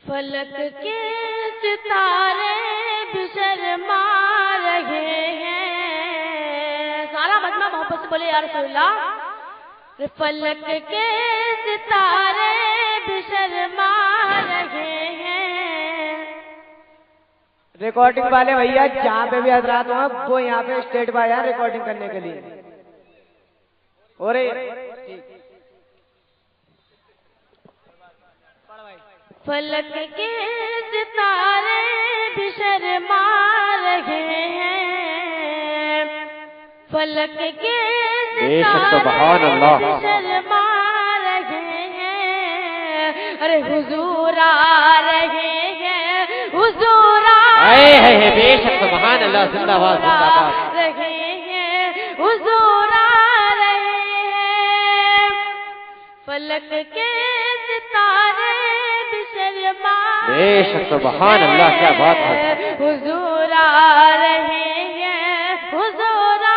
فلک کے ستارے بھی شرما رہے ہیں. سارا مجمع محبت سے بولے یا رسول اللہ. فلک کے ستارے بھی شرما رہے ہیں. ریکارڈنگ والے بھیا جہاں پہ بھی حضرات ہوں وہ یہاں پہ اسٹیج پہ آیا ریکارڈنگ کرنے کے لیے. ہو رہی فلک کے ستارے بھی شرما رہے ہیں. فلک کے ستارے بھی شرما رہے ہیں. ارے حضور آ رہے ہیں, حضور آ بے شک سبحان اللہ, زندہ باد زندہ باد رہے ہیں, حضور آ رہے ہیں. فلک کے ستارے بھی شرما بے شک سبحان اللہ, کیا بات ہے. حضور آ رہے ہیں, حضور آ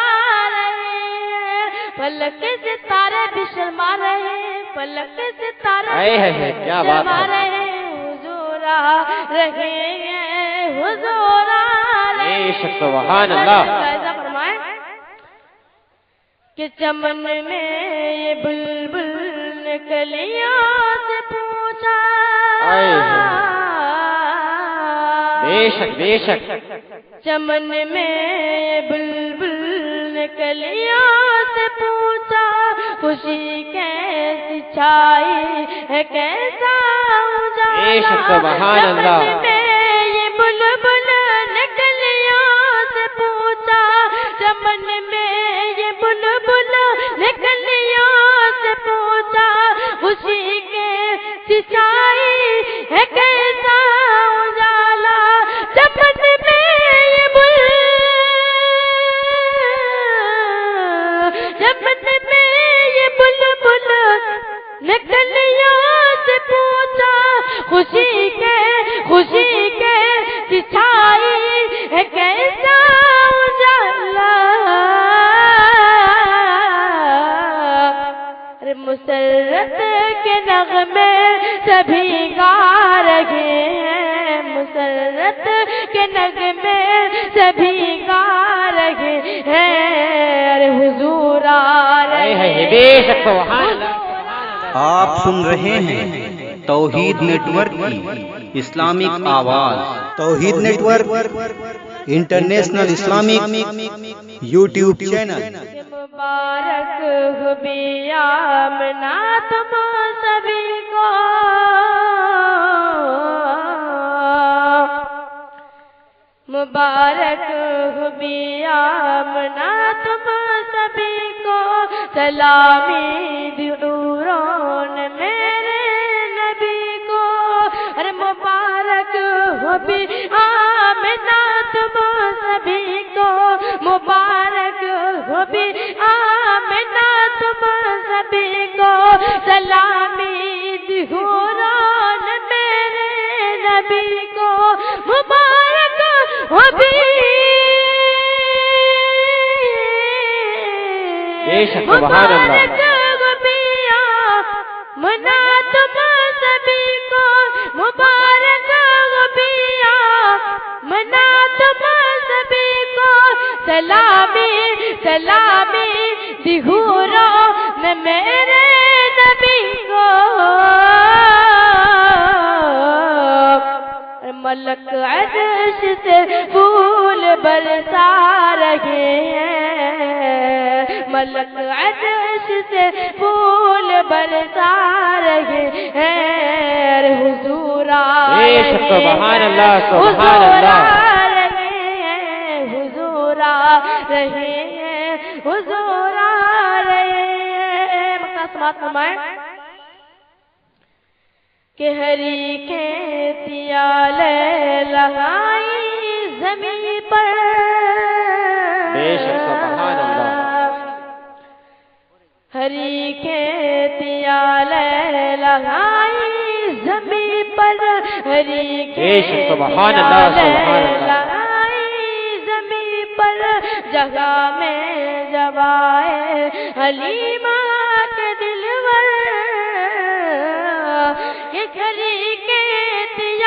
رہے ہیں. فلک کے ستارے بھی شرما رہے ہیں, فلک کے ستارے بھی کیا بات شرما ہے. رہے ہیں. حضور آ رہے ہیں, حضور آ رہے ہیں. بے شک سبحان اللہ. ایسا فرمائیں کہ چمن میں یہ بلبل نے کلیوں سے پوچھا. بے شک بے شک. چمن میں بلبل نے کلیوں سے پوچھا, خوشی کیسی چھائی ہے کیسا اجالا. بے شک سبحان اللہ. چمن میں یہ بلبل نے کلیوں سے پوچھا, چمن میں یہ بلبل نے کلیوں سے پوچھا, خوشی کیسی چھائی ہے کیسا اجالا. چمن میں یہ بلبل نے کلیوں سے پوچھا, خوشی کے چھائی ہے کیسا اجالا. مسرت کے نغمے سبھی گا رہے ہیں, مسرت کے نغمے سبھی گا رہے ہیں. حضور آ رہے ہیں. بے شک سبحان اللہ. آپ سن رہے ہیں توحید نیٹ ورک کی اسلامک آواز. Tawheed net international Islamic YouTube channel. مبارک ہو بھی آمنا تم سبھی کو, مبارک ہو بھی آمنا تم سبھی کو. سلامی دورون میرے نبی کو. ارے مبارک ہو بھی آمنا تم سبھی کو, مبارک ہو بھی آمنا تم سبھی کو. سلامی دورون میرے نبی کو, مبارک ہو بھی سبحان اللہ. منا تم سبھی کو, مبارک ہو بھی منا تم سبھی کو. سلامی دہورو میں میرے نبی کو. ملک عرش سے پھول برسا رہے ہیں, ملک عرش سے پھول برسا رہے ہیں. حضور آ رہے ہیں, سبحان اللہ سبحان حضور اللہ. آ رہے ہیں, حضور آ رہے ہیں, حضور آ رہے ہیں. مقصد سماعت فرمائیں کہ ہری کھیتیاں لگائی زمین پر. بے شک سبحان اللہ. ہری کھیتیاں لگائی زمین پر, ہری کھیتیاں لگائی زمین پر. جگہ میں جوائے حلیمہ کے دلور, یہ ہری کھیتیاں